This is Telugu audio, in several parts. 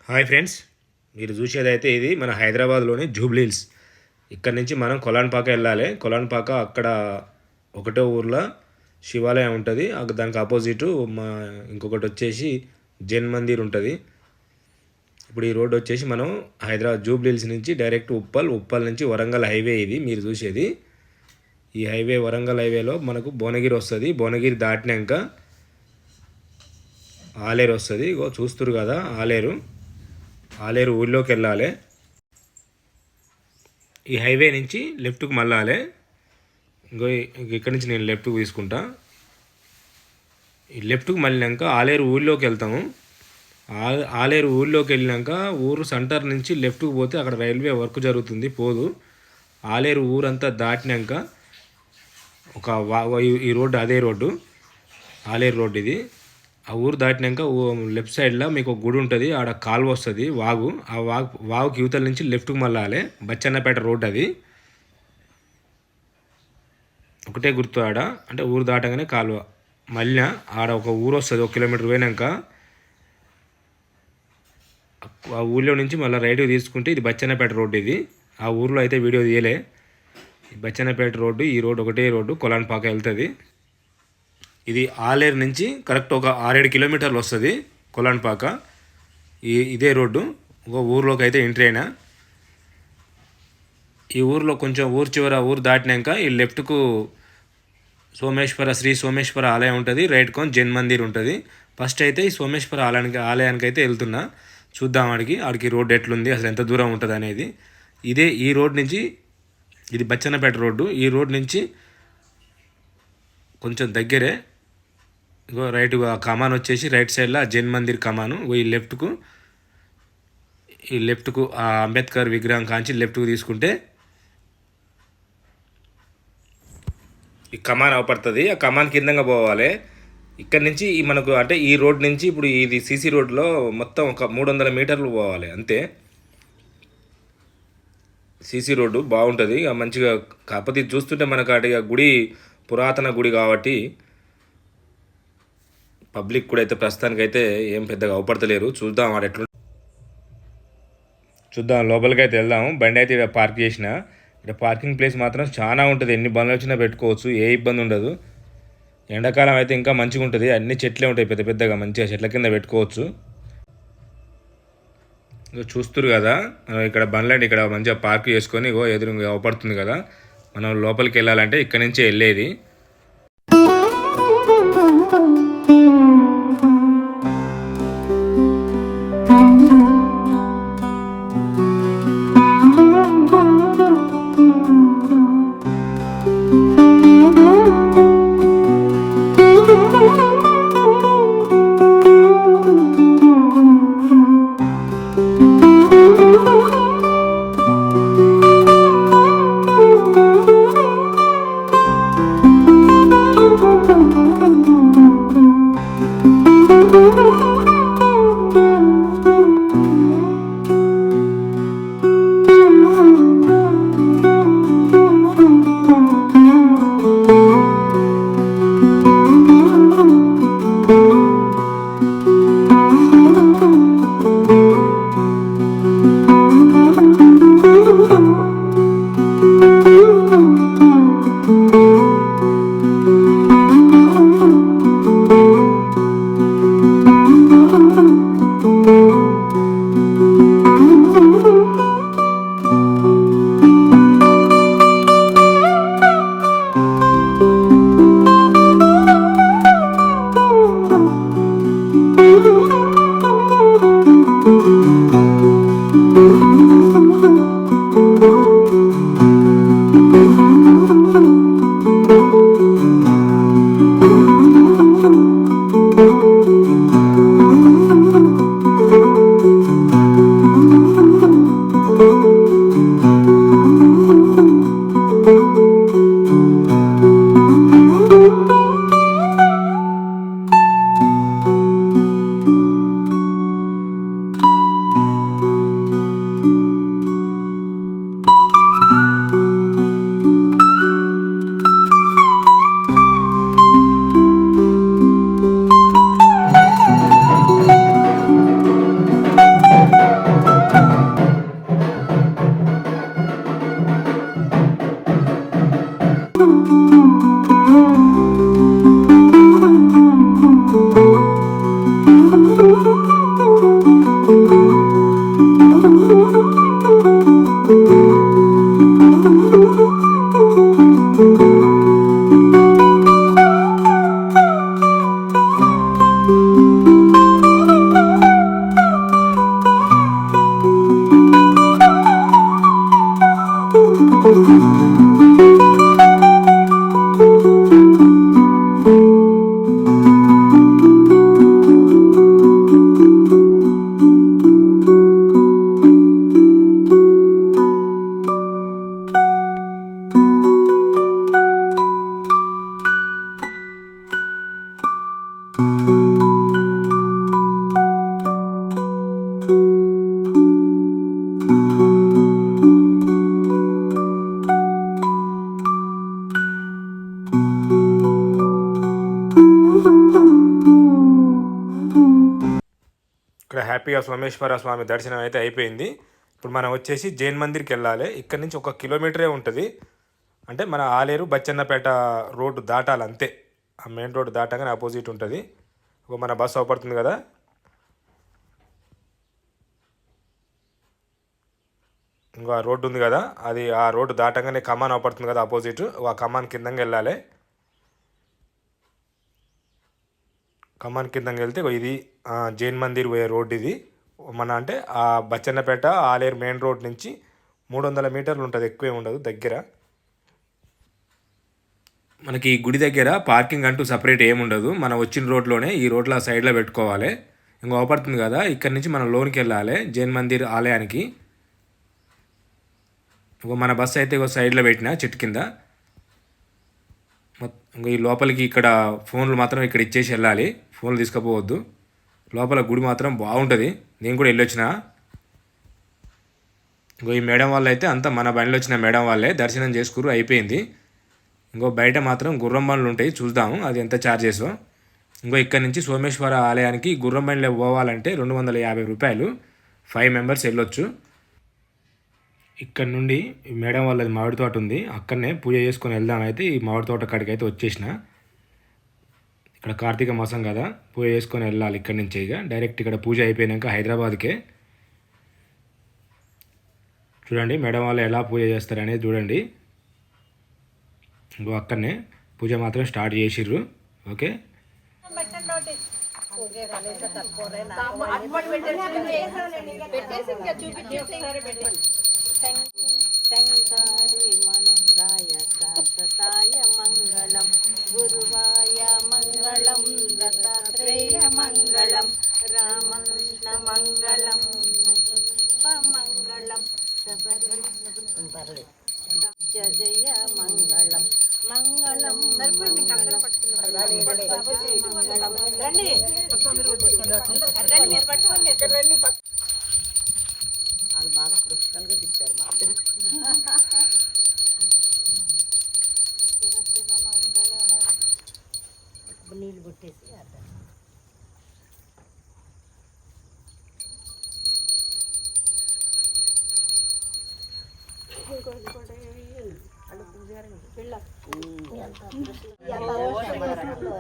హాయ్ ఫ్రెండ్స్, మీరు చూసేదైతే ఇది మన హైదరాబాద్లోని జూబ్లీ హిల్స్. ఇక్కడ నుంచి మనం కొలాన్పాక వెళ్ళాలి. కొలాన్పాక అక్కడ ఒకటో ఊర్లో శివాలయం ఉంటుంది. దానికి ఆపోజిట్ మా ఇంకొకటి వచ్చేసి జైన్ మందిర్ ఉంటుంది. ఇప్పుడు ఈ రోడ్డు వచ్చేసి మనం హైదరాబాద్ జూబ్లీ హిల్స్ నుంచి డైరెక్ట్ ఉప్పల్ నుంచి వరంగల్ హైవే ఇది మీరు చూసేది. ఈ హైవే వరంగల్ హైవేలో మనకు భువనగిరి వస్తుంది. భువనగిరి దాటినాక ఆలేరు వస్తుంది. ఇగో చూస్తురు కదా ఆలేరు ఊళ్ళోకి వెళ్ళాలి. ఈ హైవే నుంచి లెఫ్ట్కి మళ్ళాలి. ఇంకో ఇక్కడి నుంచి నేను లెఫ్ట్కి తీసుకుంటా. ఈ లెఫ్ట్కి మళ్ళినాక ఆలేరు ఊళ్ళోకి వెళ్తాము. ఆలేరు ఊళ్ళోకి వెళ్ళినాక ఊరు సెంటర్ నుంచి లెఫ్ట్కి పోతే అక్కడ రైల్వే వర్క్ జరుగుతుంది, పోదు. ఆలేరు ఊరంతా దాటినాక ఒక ఈ రోడ్డు అదే రోడ్డు, ఆలేరు రోడ్డు ఇది. ఆ ఊరు దాటినాక లెఫ్ట్ సైడ్లో మీకు ఒక గుడి ఉంటుంది. ఆడ కాలువ వస్తుంది, వాగు. ఆ వాగుకి యువతల నుంచి లెఫ్ట్కి మళ్ళాలి. బచ్చన్నపేట రోడ్ అది ఒకటే గుర్తు. ఆడ అంటే ఊరు దాటగానే కాలువ. మళ్ళీ ఆడ ఒక ఊరు వస్తుంది. 1 కిలోమీటర్ పోయినాక ఆ ఊళ్ళో నుంచి మళ్ళీ రైట్కి తీసుకుంటే ఇది బచ్చన్నపేట రోడ్డు ఇది. ఆ ఊర్లో అయితే వీడియో తీయలే. బచ్చన్నపేట రోడ్డు, ఈ రోడ్డు ఒకటే రోడ్డు కొలాన్పాక వెళ్తుంది. ఇది ఆలేరు నుంచి కరెక్ట్ ఒక 6-7 కిలోమీటర్లు వస్తుంది కొలాన్పాక. ఇదే రోడ్డు. ఒక ఊర్లోకి అయితే ఎంట్రీ అయినా. ఈ ఊర్లో కొంచెం ఊరు చివర ఊరు దాటినాక ఈ లెఫ్ట్కు శ్రీ సోమేశ్వర ఆలయం ఉంటుంది. రైట్ కొని జైన్ మందిర్ ఉంటుంది. ఫస్ట్ అయితే ఈ సోమేశ్వర ఆలయానికి అయితే వెళ్తున్నా. చూద్దాం ఆడికి రోడ్డు ఎట్లుంది, అసలు ఎంత దూరం ఉంటుంది అనేది. ఈ రోడ్ నుంచి ఇది బచ్చన్నపేట రోడ్డు. ఈ రోడ్ నుంచి కొంచెం దగ్గరే ఇగో రైట్ కమాన్ వచ్చేసి రైట్ సైడ్లో జైన్ మందిర్ కమాను. ఈ లెఫ్ట్కు ఆ అంబేద్కర్ విగ్రహం కాంచి లెఫ్ట్కు తీసుకుంటే ఈ కమాన్ అవపడుతుంది. ఆ కమాన్ కిందంగా పోవాలి. ఇక్కడ నుంచి మనకు అంటే ఈ రోడ్ నుంచి ఇప్పుడు ఇది సీసీ రోడ్లో మొత్తం ఒక 300 మీటర్లు పోవాలి అంతే. సీసీ రోడ్డు బాగుంటుంది మంచిగా. కాకపోతే ఇది చూస్తుంటే మనకు అటు గుడి పురాతన గుడి కాబట్టి పబ్లిక్ కూడా అయితే ప్రస్తుతానికైతే ఏం పెద్దగా అవపడతలేరు. చూద్దాం చూద్దాం లోపలికి అయితే వెళ్దాము. బండి అయితే ఇక్కడ పార్క్ చేసిన. ఇక్కడ పార్కింగ్ ప్లేస్ మాత్రం చాలా ఉంటుంది. ఎన్ని బండ్లు వచ్చినా పెట్టుకోవచ్చు, ఏ ఇబ్బంది ఉండదు. ఎండాకాలం అయితే ఇంకా మంచిగా ఉంటుంది. అన్ని చెట్లే ఉంటాయి పెద్ద పెద్దగా, మంచిగా చెట్ల కింద పెట్టుకోవచ్చు. చూస్తురు కదా ఇక్కడ బండ్లు ఇక్కడ మంచిగా పార్క్ చేసుకొని ఎదురు అవపడుతుంది కదా. మనం లోపలికి వెళ్ళాలంటే ఇక్కడ నుంచే వెళ్ళేది. ఇక్కడ హ్యాపీగా సోమేశ్వర స్వామి దర్శనం అయితే అయిపోయింది. ఇప్పుడు మనం వచ్చేసి జైన్ మందిర్కి వెళ్ళాలి. ఇక్కడ నుంచి 1 కిలోమీటరే ఉంటుంది. అంటే మన ఆలేరు బచ్చన్నపేట రోడ్డు దాటాలి అంతే. ఆ మెయిన్ రోడ్డు దాటగానే ఆపోజిట్ ఉంటుంది. మన బస్సు అవపడుతుంది కదా, ఇంకో ఆ రోడ్డు ఉంది కదా, అది ఆ రోడ్డు దాటగానే కమాన్ అవపడుతుంది కదా ఆపోజిట్. ఆ కమాన్ కిందంగా వెళ్ళాలి. కమాన్ కిందంగా వెళ్తే ఇది జైన్ మందిర్ పోయే రోడ్డు ఇది. మన అంటే ఆ బచ్చన్నపేట ఆలేరు మెయిన్ రోడ్ నుంచి 300 మీటర్లు ఉంటుంది, ఎక్కువే ఉండదు, దగ్గర. మనకి ఈ గుడి దగ్గర పార్కింగ్ అంటూ సపరేట్ ఏముండదు. మనం వచ్చిన రోడ్లోనే ఈ రోడ్లో సైడ్లో పెట్టుకోవాలి. ఇంకో అవపడుతుంది కదా, ఇక్కడ నుంచి మనం లోనికి వెళ్ళాలి జైన్ మందిర్ ఆలయానికి. మన బస్సు అయితే సైడ్లో పెట్టిన చెట్టు కింద. ఇంకో ఈ లోపలికి ఇక్కడ ఫోన్లు మాత్రం ఇక్కడ ఇచ్చేసి వెళ్ళాలి, ఫోన్లు తీసుకుపోవద్దు. లోపల గుడి మాత్రం బాగుంటుంది, నేను కూడా వెళ్ళొచ్చిన. ఇంకో ఈ మేడం వాళ్ళు అయితే అంతా మన బండిలో వచ్చిన మేడం వాళ్ళే దర్శనం చేసుకురు, అయిపోయింది. ఇంకో బయట మాత్రం గుర్రం బండ్లు ఉంటాయి, చూద్దాము అది ఎంత ఛార్జెసో. ఇంకో ఇక్కడ నుంచి సోమేశ్వర ఆలయానికి గుర్రం బండ్లో పోవాలంటే 250 రూపాయలు, 5 మెంబర్స్ వెళ్ళొచ్చు. ఇక్కడ నుండి మేడం వాళ్ళది మామిడి తోట ఉంది, అక్కడనే పూజ చేసుకొని వెళ్దామైతే ఈ మామిడి తోట కాడికి అయితే వచ్చేసిన. ఇక్కడ కార్తీక మాసం కదా, పూజ చేసుకొని వెళ్ళాలి ఇక్కడి నుంచి. ఇక డైరెక్ట్ ఇక్కడ పూజ అయిపోయాక హైదరాబాద్కే. చూడండి మేడం వాళ్ళు ఎలా పూజ చేస్తారనేది చూడండి. ఇంకో అక్కడనే పూజ మాత్రం స్టార్ట్ చేసిర్రు. ఓకే, మంగళం గురువాయ మంగళం దత్తాత్రేయ మంగళం రామకృష్ణ మంగళం మంగళం జయ మంగళం మంగళం మంగళం. రండి మీరు పట్టుకోండి, రండి. వాళ్ళు బాగా ప్రొఫెషనల్గా తిప్పారు మా నీళ్ళు కొట్టేసి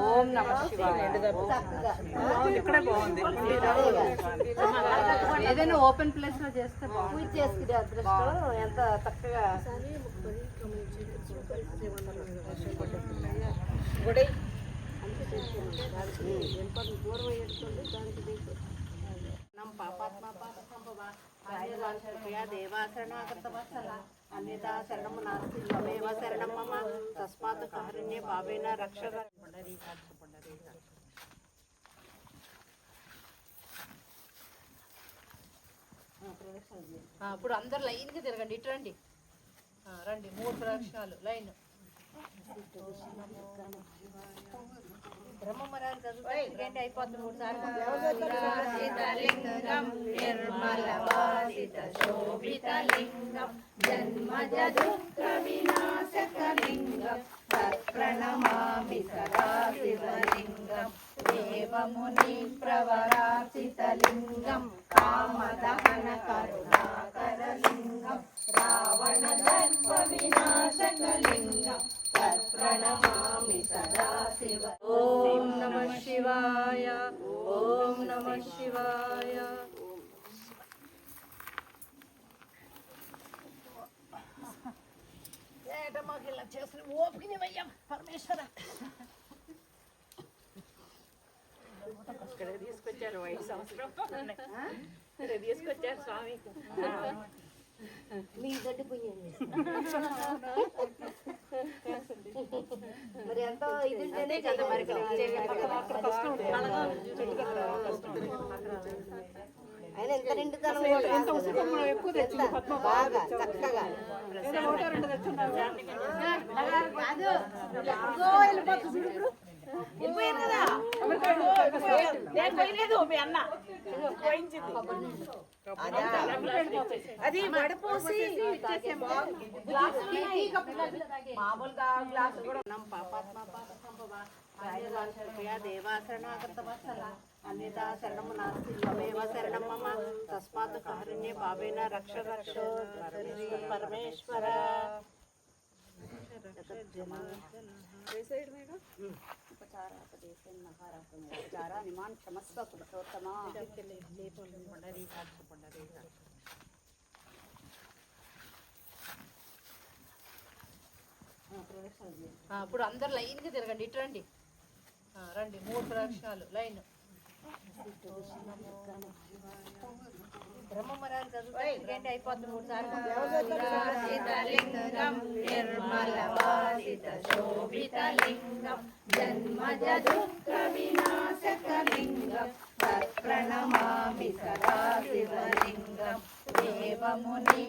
ఓం నమః శివాయ. ఇక్కడే బాగుంది. ఏదైనా ఓపెన్ ప్లేస్ లో చేస్తే పూజ చేసుకునే అదృష్టం ఎంత చక్కగా. గుడి పాపాత్మ పాప దేవాశరణాగతవత్సల అన్యదా శరణము నాస్తి త్వమేవ శరణం మమ తస్మాత్ కారుణ్య భావేన రక్షక. ఇప్పుడు అందరు లైన్గా తిరగండి, ఇటు రండి, రండి. 3 ప్రదక్షిణాలు లైన్. బ్రహ్మమరాలు చదువుకోండి, అయిపోతుంది 3 సార్లు. నిర్మలవాసిత శోభితలింగం జన్మజ దుఃఖ వినాశకలింగం తత్ప్రణమామి సదా శివలింగం దేవముని ప్రవరాసితలింగం కామదహన కరుణాకరలింగం రావణ దర్ప వినాశకలింగం తత్ప్రణమామి సదా శివ. ఓం నమః శివాయ. ఓం నమః శివాయ. మాకు ఇలా చేసిన ఓపికనివయ్యా పరమేశ్వర. ఇక్కడ తీసుకొచ్చారు 5 సంవత్సరం తీసుకొచ్చారు స్వామి. మీ గడ్డి పోయింది మరి ఎంతో ఇది కదా, మరి ఆయన ఎంత నిండుతనం బాగా చక్కగా నేను పోయలేదు మీ అన్న పోయించింది అది వడపోసి మామూలుగా గ్లాసు కూడా పాపాత్మ దేవాశరణాగతవత్సల అన్యదా శరణము నాస్తి త్వమేవ శరణం మమ తస్మాత్ కారుణ్యే భావేన రక్ష రక్ష పరమేశ్వర నిమాన్ క్షమస్వ పురుషోత్తమా. ఇప్పుడు అందరు లైన్గా తిరగండి, ఇటు రండి, రండి, 3 ప్రదక్షిణాలు లైన్. బ్రహ్మమరాలు చదువుకోండి, అయిపోతుంది 3 సార్లు. నిర్మల శోభితలింగం జన్మజ దుఃఖ వినాశకలింగం ప్రణమామి సదా శివలింగం దేవముని